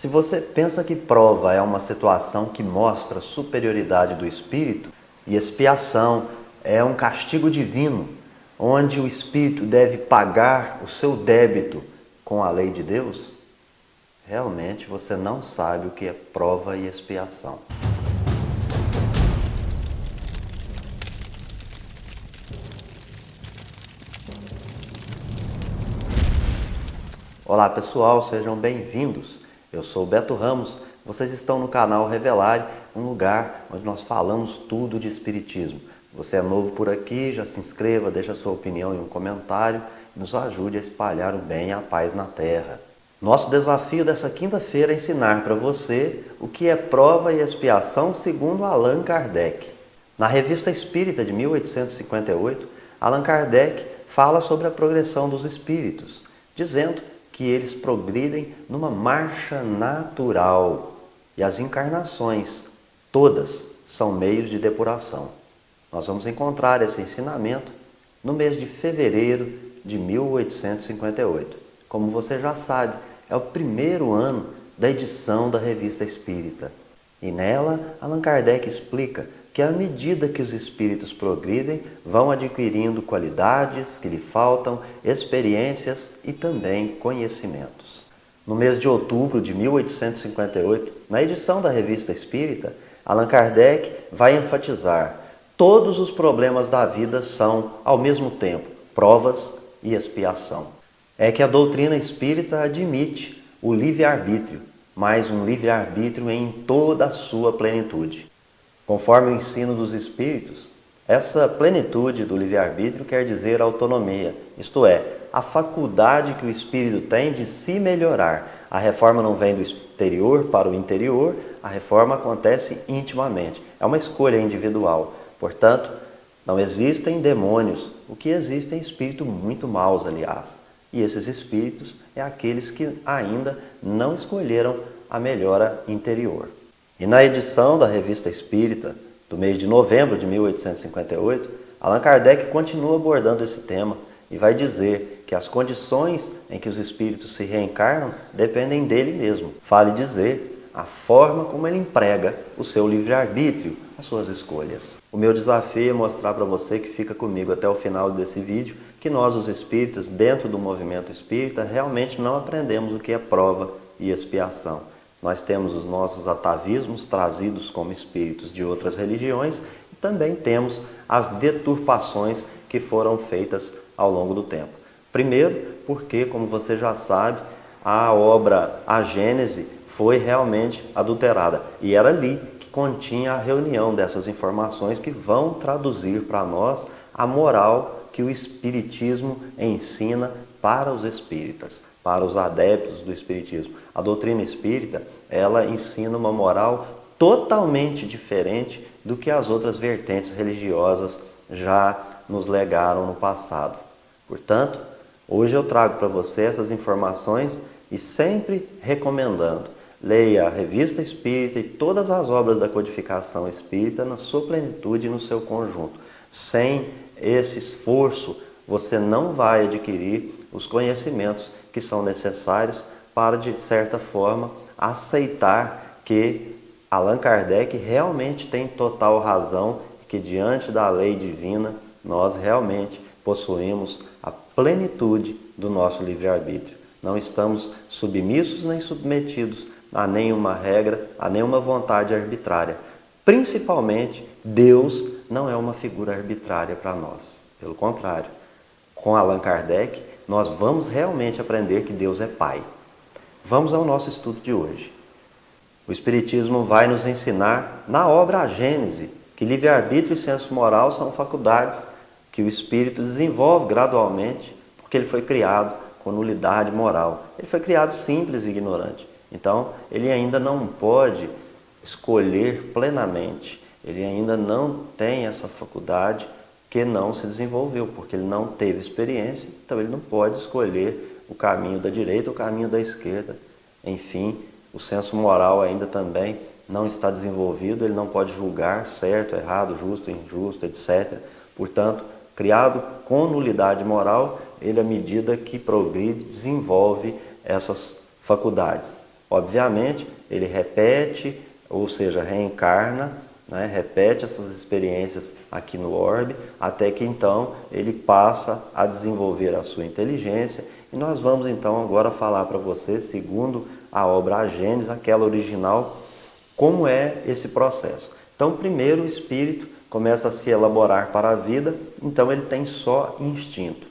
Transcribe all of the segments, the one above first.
Se você pensa que prova é uma situação que mostra superioridade do espírito e expiação é um castigo divino, onde o espírito deve pagar o seu débito com a lei de Deus, realmente você não sabe o que é prova e expiação. Olá pessoal, sejam bem-vindos. Eu sou o Beto Ramos, vocês estão no canal Revelare, um lugar onde nós falamos tudo de Espiritismo. Você é novo por aqui, já se inscreva, deixa a sua opinião em um comentário e nos ajude a espalhar o bem e a paz na Terra. Nosso desafio dessa quinta-feira é ensinar para você o que é prova e expiação segundo Allan Kardec. Na Revista Espírita de 1858, Allan Kardec fala sobre a progressão dos espíritos, dizendo que eles progridem numa marcha natural e as encarnações, todas, são meios de depuração. Nós vamos encontrar esse ensinamento no mês de fevereiro de 1858. Como você já sabe, é o primeiro ano da edição da Revista Espírita. E nela, Allan Kardec explica que à medida que os espíritos progridem, vão adquirindo qualidades que lhe faltam, experiências e também conhecimentos. No mês de outubro de 1858, na edição da Revista Espírita, Allan Kardec vai enfatizar: todos os problemas da vida são, ao mesmo tempo, provas e expiação. É que a doutrina espírita admite o livre-arbítrio, mas um livre-arbítrio em toda a sua plenitude. Conforme o ensino dos espíritos, essa plenitude do livre-arbítrio quer dizer autonomia, isto é, a faculdade que o espírito tem de se melhorar. A reforma não vem do exterior para o interior, a reforma acontece intimamente. É uma escolha individual. Portanto, não existem demônios, o que existem espíritos muito maus, aliás. E esses espíritos é aqueles que ainda não escolheram a melhora interior. E na edição da Revista Espírita, do mês de novembro de 1858, Allan Kardec continua abordando esse tema e vai dizer que as condições em que os espíritos se reencarnam dependem dele mesmo. Vale dizer, a forma como ele emprega o seu livre-arbítrio, as suas escolhas. O meu desafio é mostrar para você que fica comigo até o final desse vídeo que nós, os espíritas, dentro do movimento espírita, realmente não aprendemos o que é prova e expiação. Nós temos os nossos atavismos trazidos como espíritos de outras religiões e também temos as deturpações que foram feitas ao longo do tempo. Primeiro, porque, como você já sabe, a obra A Gênese foi realmente adulterada e era ali que continha a reunião dessas informações que vão traduzir para nós a moral que o Espiritismo ensina para os espíritas, para os adeptos do Espiritismo. A doutrina espírita, ela ensina uma moral totalmente diferente do que as outras vertentes religiosas já nos legaram no passado. Portanto, hoje eu trago para você essas informações e sempre recomendando: leia a Revista Espírita e todas as obras da codificação espírita na sua plenitude e no seu conjunto. Sem esse esforço, você não vai adquirir os conhecimentos que são necessários para, de certa forma, aceitar que Allan Kardec realmente tem total razão e que, diante da lei divina, nós realmente possuímos a plenitude do nosso livre-arbítrio. Não estamos submissos nem submetidos a nenhuma regra, a nenhuma vontade arbitrária. Principalmente, Deus não é uma figura arbitrária para nós. Pelo contrário, com Allan Kardec, nós vamos realmente aprender que Deus é Pai. Vamos ao nosso estudo de hoje. O Espiritismo vai nos ensinar, na obra A Gênese, que livre-arbítrio e senso moral são faculdades que o espírito desenvolve gradualmente, porque ele foi criado com nulidade moral. Ele foi criado simples e ignorante. Então, ele ainda não pode escolher plenamente. Ele ainda não tem essa faculdade que não se desenvolveu, porque ele não teve experiência, então ele não pode escolher o caminho da direita ou o caminho da esquerda. Enfim, o senso moral ainda também não está desenvolvido, ele não pode julgar certo, errado, justo, injusto, etc. Portanto, criado com nulidade moral, ele, à medida que progride, desenvolve essas faculdades. Obviamente, ele repete, ou seja, reencarna, né? Repete essas experiências aqui no orbe, até que então ele passa a desenvolver a sua inteligência. E nós vamos então agora falar para você, segundo a obra A Gênese, aquela original, como é esse processo. Então, primeiro o espírito começa a se elaborar para a vida, então ele tem só instinto.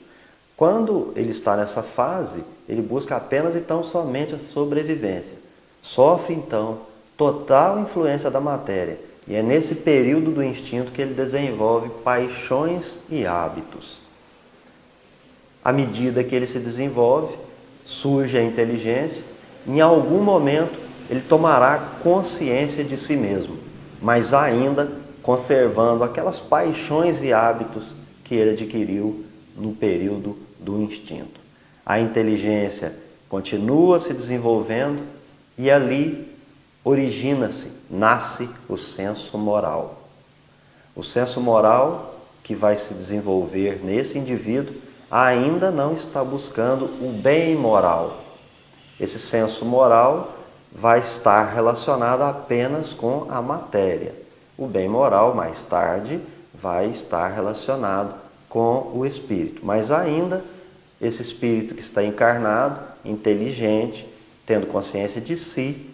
Quando ele está nessa fase, ele busca apenas e tão somente a sobrevivência. Sofre então total influência da matéria. E é nesse período do instinto que ele desenvolve paixões e hábitos. À medida que ele se desenvolve, surge a inteligência. Em algum momento, ele tomará consciência de si mesmo, mas ainda conservando aquelas paixões e hábitos que ele adquiriu no período do instinto. A inteligência continua se desenvolvendo e ali origina-se, nasce o senso moral. O senso moral que vai se desenvolver nesse indivíduo ainda não está buscando o bem moral. Esse senso moral vai estar relacionado apenas com a matéria. O bem moral, mais tarde, vai estar relacionado com o espírito. Mas ainda, esse espírito que está encarnado, inteligente, tendo consciência de si,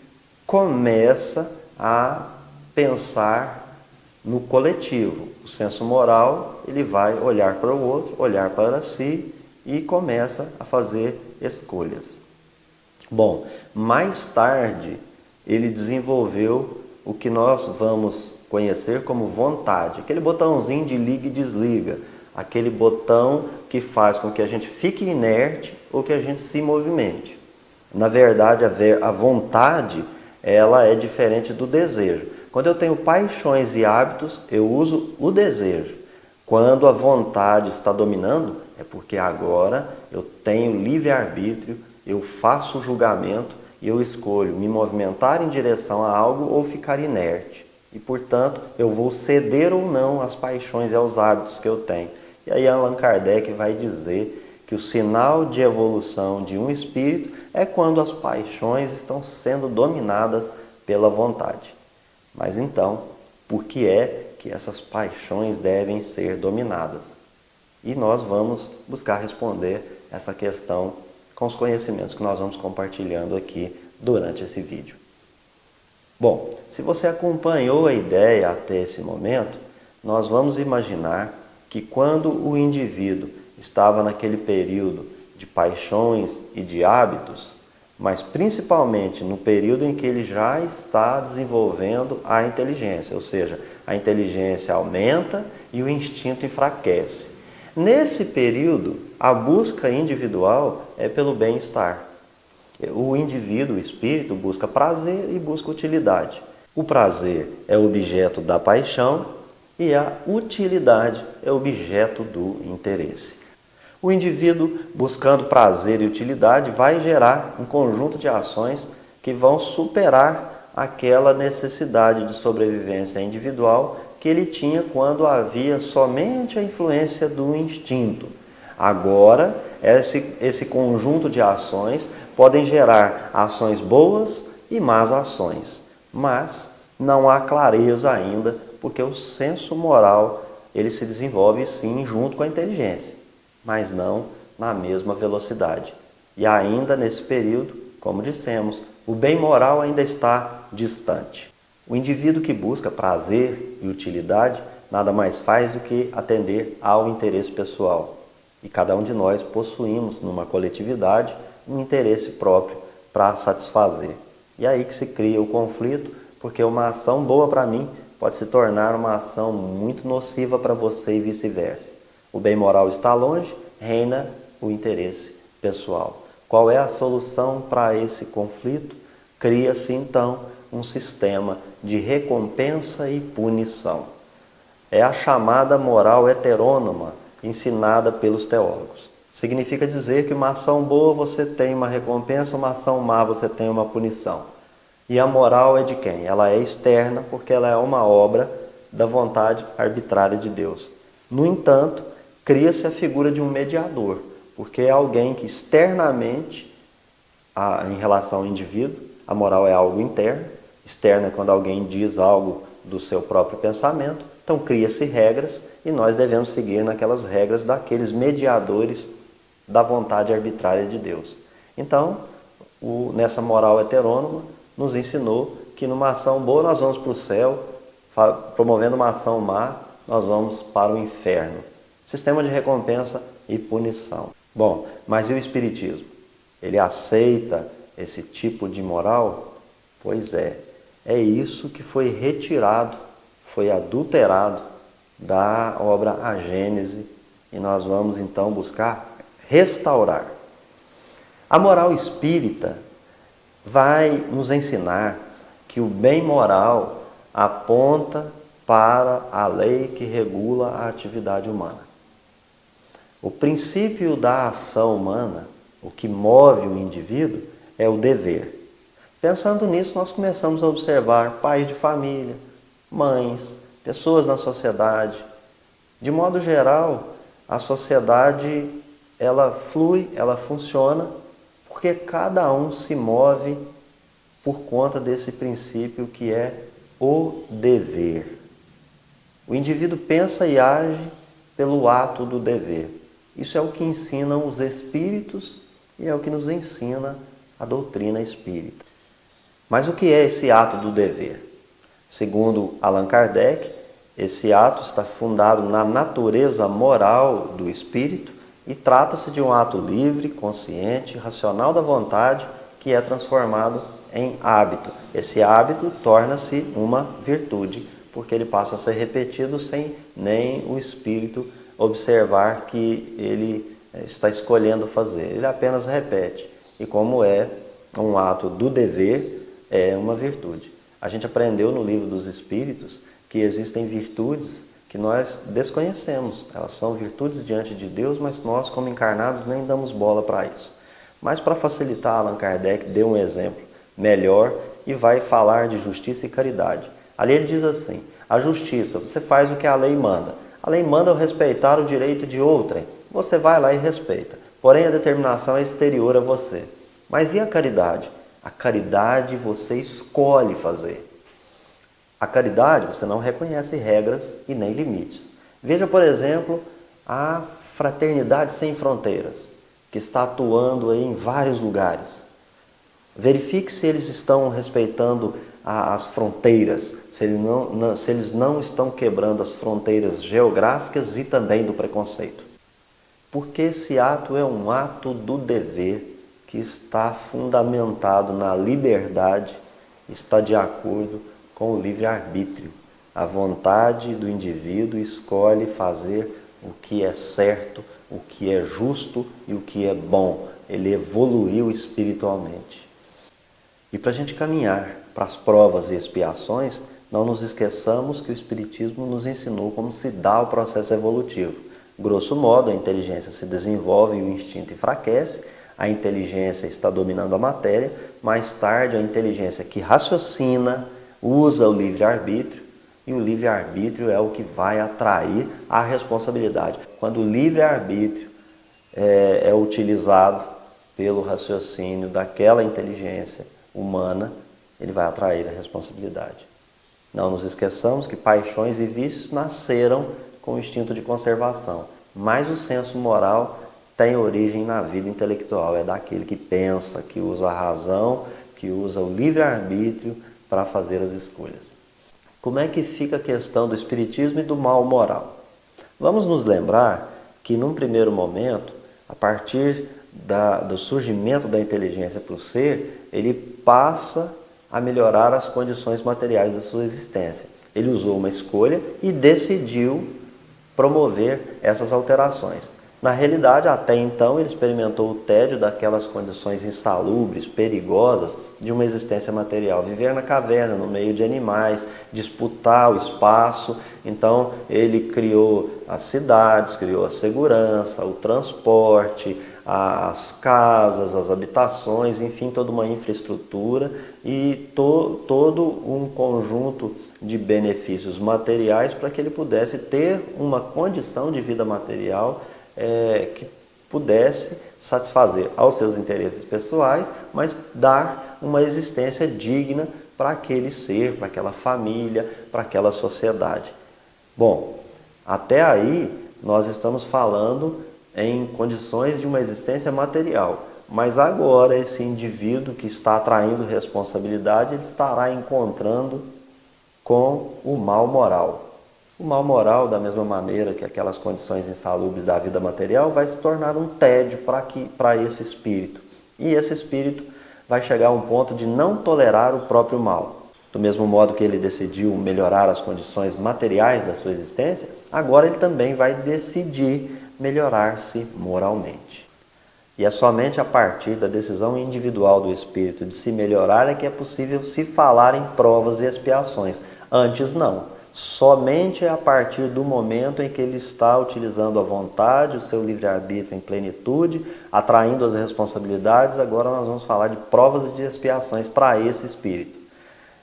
começa a pensar no coletivo. O senso moral, ele vai olhar para o outro, olhar para si e começa a fazer escolhas. Bom, mais tarde ele desenvolveu o que nós vamos conhecer como vontade, aquele botãozinho de liga e desliga, aquele botão que faz com que a gente fique inerte ou que a gente se movimente. Na verdade, a vontade, ela é diferente do desejo. Quando eu tenho paixões e hábitos, eu uso o desejo. Quando a vontade está dominando, é porque agora eu tenho livre-arbítrio, eu faço o julgamento e eu escolho me movimentar em direção a algo ou ficar inerte. E, portanto, eu vou ceder ou não às paixões e aos hábitos que eu tenho. E aí Allan Kardec vai dizer que o sinal de evolução de um espírito é quando as paixões estão sendo dominadas pela vontade. Mas então, por que é que essas paixões devem ser dominadas? E nós vamos buscar responder essa questão com os conhecimentos que nós vamos compartilhando aqui durante esse vídeo. Bom, se você acompanhou a ideia até esse momento, nós vamos imaginar que quando o indivíduo estava naquele período de paixões e de hábitos, mas principalmente no período em que ele já está desenvolvendo a inteligência, ou seja, a inteligência aumenta e o instinto enfraquece. Nesse período, a busca individual é pelo bem-estar. O indivíduo, o espírito, busca prazer e busca utilidade. O prazer é objeto da paixão e a utilidade é objeto do interesse. O indivíduo, buscando prazer e utilidade, vai gerar um conjunto de ações que vão superar aquela necessidade de sobrevivência individual que ele tinha quando havia somente a influência do instinto. Agora, esse conjunto de ações podem gerar ações boas e más ações, mas não há clareza ainda, porque o senso moral ele se desenvolve sim junto com a inteligência, mas não na mesma velocidade. E ainda nesse período, como dissemos, o bem moral ainda está distante. O indivíduo que busca prazer e utilidade nada mais faz do que atender ao interesse pessoal. E cada um de nós possuímos, numa coletividade, um interesse próprio para satisfazer. E aí que se cria o conflito, porque uma ação boa para mim pode se tornar uma ação muito nociva para você e vice-versa. O bem moral está longe, reina o interesse pessoal. Qual é a solução para esse conflito? Cria-se então um sistema de recompensa e punição. É a chamada moral heterônoma ensinada pelos teólogos. Significa dizer que uma ação boa você tem uma recompensa, uma ação má você tem uma punição. E a moral é de quem? Ela é externa porque ela é uma obra da vontade arbitrária de Deus. No entanto, cria-se a figura de um mediador, porque é alguém que externamente, em relação ao indivíduo, a moral é algo interno, externo é quando alguém diz algo do seu próprio pensamento, então cria-se regras e nós devemos seguir naquelas regras daqueles mediadores da vontade arbitrária de Deus. Então, nessa moral heterônoma, nos ensinou que numa ação boa nós vamos para o céu, promovendo uma ação má, nós vamos para o inferno. Sistema de recompensa e punição. Bom, mas e o Espiritismo? Ele aceita esse tipo de moral? Pois é isso que foi retirado, foi adulterado da obra A Gênese e nós vamos então buscar restaurar. A moral espírita vai nos ensinar que o bem moral aponta para a lei que regula a atividade humana. O princípio da ação humana, o que move o indivíduo, é o dever. Pensando nisso, nós começamos a observar pais de família, mães, pessoas na sociedade. De modo geral, a sociedade ela flui, ela funciona, porque cada um se move por conta desse princípio que é o dever. O indivíduo pensa e age pelo ato do dever. Isso é o que ensinam os espíritos e é o que nos ensina a doutrina espírita. Mas o que é esse ato do dever? Segundo Allan Kardec, esse ato está fundado na natureza moral do espírito e trata-se de um ato livre, consciente, racional da vontade que é transformado em hábito. Esse hábito torna-se uma virtude, porque ele passa a ser repetido sem nem o espírito observar que ele está escolhendo fazer. Ele apenas repete. E como é um ato do dever, é uma virtude. A gente aprendeu no Livro dos Espíritos que existem virtudes que nós desconhecemos. Elas são virtudes diante de Deus, mas nós, como encarnados, nem damos bola para isso. Mas para facilitar, Allan Kardec deu um exemplo melhor e vai falar de justiça e caridade. Ali ele diz assim: a justiça, você faz o que a lei manda. A lei manda eu respeitar o direito de outrem. Você vai lá e respeita. Porém, a determinação é exterior a você. Mas e a caridade? A caridade você escolhe fazer. A caridade você não reconhece regras e nem limites. Veja, por exemplo, a Fraternidade Sem Fronteiras, que está atuando aí em vários lugares. Verifique se eles estão respeitando as fronteiras, se eles não estão quebrando as fronteiras geográficas e também do preconceito. Porque esse ato é um ato do dever que está fundamentado na liberdade, está de acordo com o livre-arbítrio. A vontade do indivíduo escolhe fazer o que é certo, o que é justo e o que é bom. Ele evoluiu espiritualmente. E para a gente caminhar para as provas e expiações, não nos esqueçamos que o Espiritismo nos ensinou como se dá o processo evolutivo. Grosso modo, a inteligência se desenvolve e o instinto enfraquece, a inteligência está dominando a matéria, mais tarde a inteligência que raciocina, usa o livre-arbítrio, e o livre-arbítrio é o que vai atrair a responsabilidade. Quando o livre-arbítrio é utilizado pelo raciocínio daquela inteligência humana, ele vai atrair a responsabilidade. Não nos esqueçamos que paixões e vícios nasceram com o instinto de conservação, mas o senso moral tem origem na vida intelectual, é daquele que pensa, que usa a razão, que usa o livre-arbítrio para fazer as escolhas. Como é que fica a questão do espiritismo e do mal moral? Vamos nos lembrar que num primeiro momento, a partir do surgimento da inteligência para o ser, ele passa a melhorar as condições materiais da sua existência. Ele usou uma escolha e decidiu promover essas alterações. Na realidade, até então, ele experimentou o tédio daquelas condições insalubres, perigosas de uma existência material. Viver na caverna, no meio de animais, disputar o espaço. Então, ele criou as cidades, criou a segurança, o transporte, as casas, as habitações, enfim, toda uma infraestrutura e todo um conjunto de benefícios materiais para que ele pudesse ter uma condição de vida material que pudesse satisfazer aos seus interesses pessoais, mas dar uma existência digna para aquele ser, para aquela família, para aquela sociedade. Bom, até aí nós estamos falando em condições de uma existência material, mas agora esse indivíduo que está atraindo responsabilidade, ele estará encontrando com o mal moral. O mal moral, da mesma maneira que aquelas condições insalubres da vida material, vai se tornar um tédio para esse espírito. E esse espírito vai chegar a um ponto de não tolerar o próprio mal. Do mesmo modo que ele decidiu melhorar as condições materiais da sua existência, agora ele também vai decidir melhorar-se moralmente. E é somente a partir da decisão individual do espírito de se melhorar é que é possível se falar em provas e expiações. Antes não. Somente a partir do momento em que ele está utilizando a vontade, o seu livre-arbítrio em plenitude, atraindo as responsabilidades, agora nós vamos falar de provas e de expiações para esse espírito.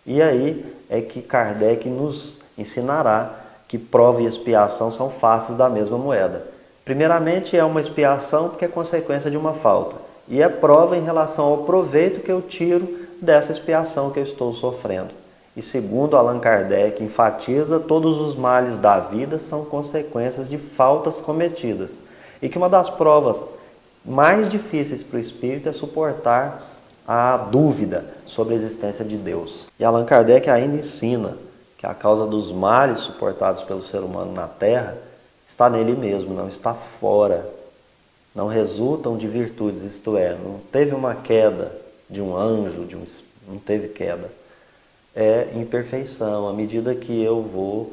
E aí é que Kardec nos ensinará que prova e expiação são faces da mesma moeda. Primeiramente é uma expiação porque é consequência de uma falta. E é prova em relação ao proveito que eu tiro dessa expiação que eu estou sofrendo. E segundo Allan Kardec enfatiza, todos os males da vida são consequências de faltas cometidas. E que uma das provas mais difíceis para o espírito é suportar a dúvida sobre a existência de Deus. E Allan Kardec ainda ensina que a causa dos males suportados pelo ser humano na Terra está nele mesmo, não está fora. Não resultam de virtudes, isto é, não teve uma queda de um anjo, não teve queda. É imperfeição. À medida que eu vou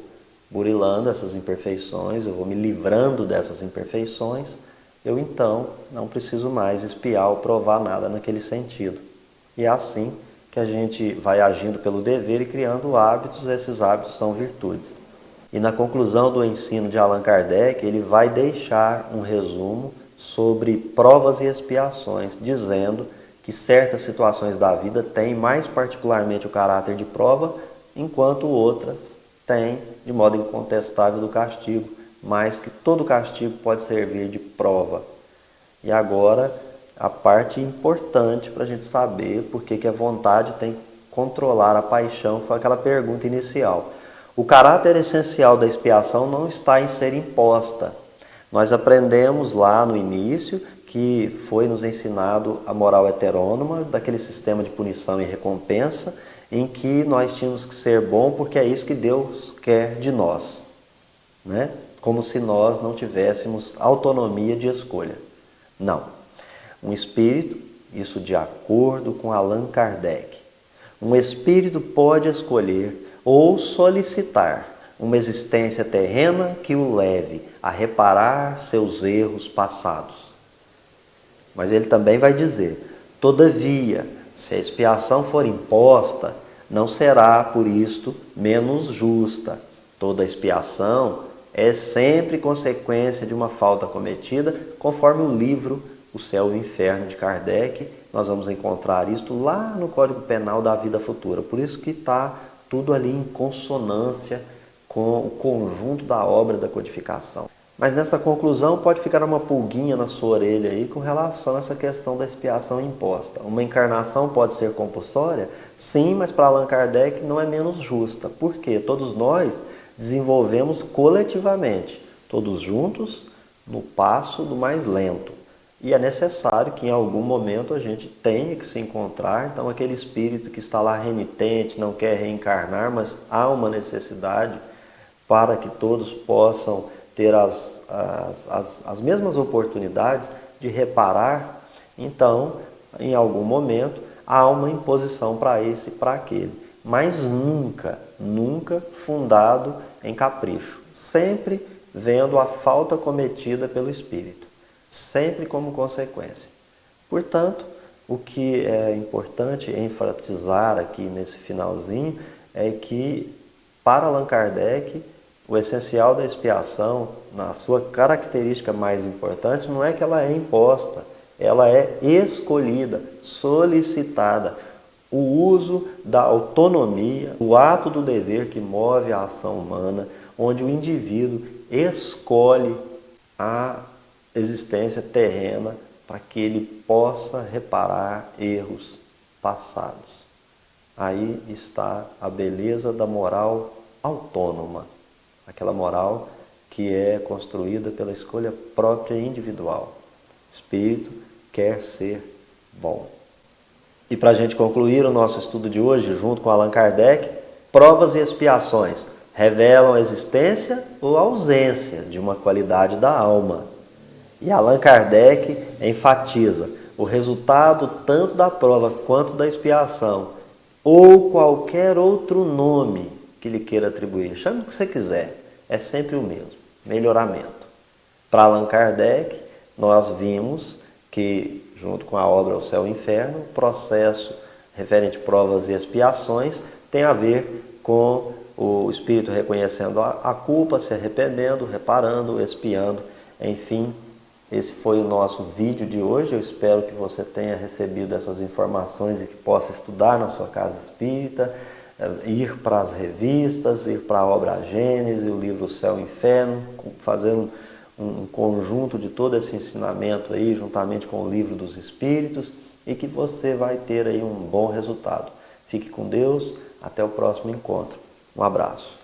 burilando essas imperfeições, eu vou me livrando dessas imperfeições, eu então não preciso mais espiar ou provar nada naquele sentido. E é assim que a gente vai agindo pelo dever e criando hábitos, esses hábitos são virtudes. E na conclusão do ensino de Allan Kardec, ele vai deixar um resumo sobre provas e expiações, dizendo que certas situações da vida têm mais particularmente o caráter de prova, enquanto outras têm de modo incontestável do castigo, mas que todo castigo pode servir de prova. E agora, a parte importante para a gente saber por que a vontade tem que controlar a paixão, foi aquela pergunta inicial. O caráter essencial da expiação não está em ser imposta. Nós aprendemos lá no início que foi nos ensinado a moral heterônoma, daquele sistema de punição e recompensa, em que nós tínhamos que ser bom porque é isso que Deus quer de nós, né? Como se nós não tivéssemos autonomia de escolha. Não. Um espírito, isso de acordo com Allan Kardec, um espírito pode escolher ou solicitar uma existência terrena que o leve a reparar seus erros passados. Mas ele também vai dizer, todavia, se a expiação for imposta, não será por isto menos justa. Toda expiação é sempre consequência de uma falta cometida, conforme o livro O Céu e o Inferno de Kardec. Nós vamos encontrar isto lá no Código Penal da Vida Futura. Por isso que está tudo ali em consonância com o conjunto da obra da codificação. Mas nessa conclusão pode ficar uma pulguinha na sua orelha aí com relação a essa questão da expiação imposta. Uma encarnação pode ser compulsória? Sim, mas para Allan Kardec não é menos justa. Por quê? Todos nós desenvolvemos coletivamente, todos juntos, no passo do mais lento. E é necessário que em algum momento a gente tenha que se encontrar. Então aquele espírito que está lá renitente, não quer reencarnar, mas há uma necessidade para que todos possam ter as mesmas oportunidades de reparar, então, em algum momento, há uma imposição para esse e para aquele. Mas nunca, nunca fundado em capricho. Sempre vendo a falta cometida pelo espírito. Sempre como consequência. Portanto, o que é importante enfatizar aqui nesse finalzinho é que, para Allan Kardec, o essencial da expiação, na sua característica mais importante, não é que ela é imposta, ela é escolhida, solicitada. O uso da autonomia, o ato do dever que move a ação humana, onde o indivíduo escolhe a existência terrena para que ele possa reparar erros passados. Aí está a beleza da moral autônoma, aquela moral que é construída pela escolha própria e individual. O espírito quer ser bom. E para a gente concluir o nosso estudo de hoje, junto com Allan Kardec, provas e expiações revelam a existência ou a ausência de uma qualidade da alma. E Allan Kardec enfatiza o resultado tanto da prova quanto da expiação, ou qualquer outro nome que lhe queira atribuir. Chame o que você quiser, é sempre o mesmo, melhoramento. Para Allan Kardec, nós vimos que, junto com a obra O Céu e o Inferno, o processo referente a provas e expiações tem a ver com o espírito reconhecendo a culpa, se arrependendo, reparando, expiando, enfim. Esse foi o nosso vídeo de hoje. Eu espero que você tenha recebido essas informações e que possa estudar na sua casa espírita, ir para as revistas, ir para a obra Gênesis, o livro O Céu e o Inferno, fazer um conjunto de todo esse ensinamento aí, juntamente com o livro dos Espíritos, e que você vai ter aí um bom resultado. Fique com Deus, até o próximo encontro. Um abraço.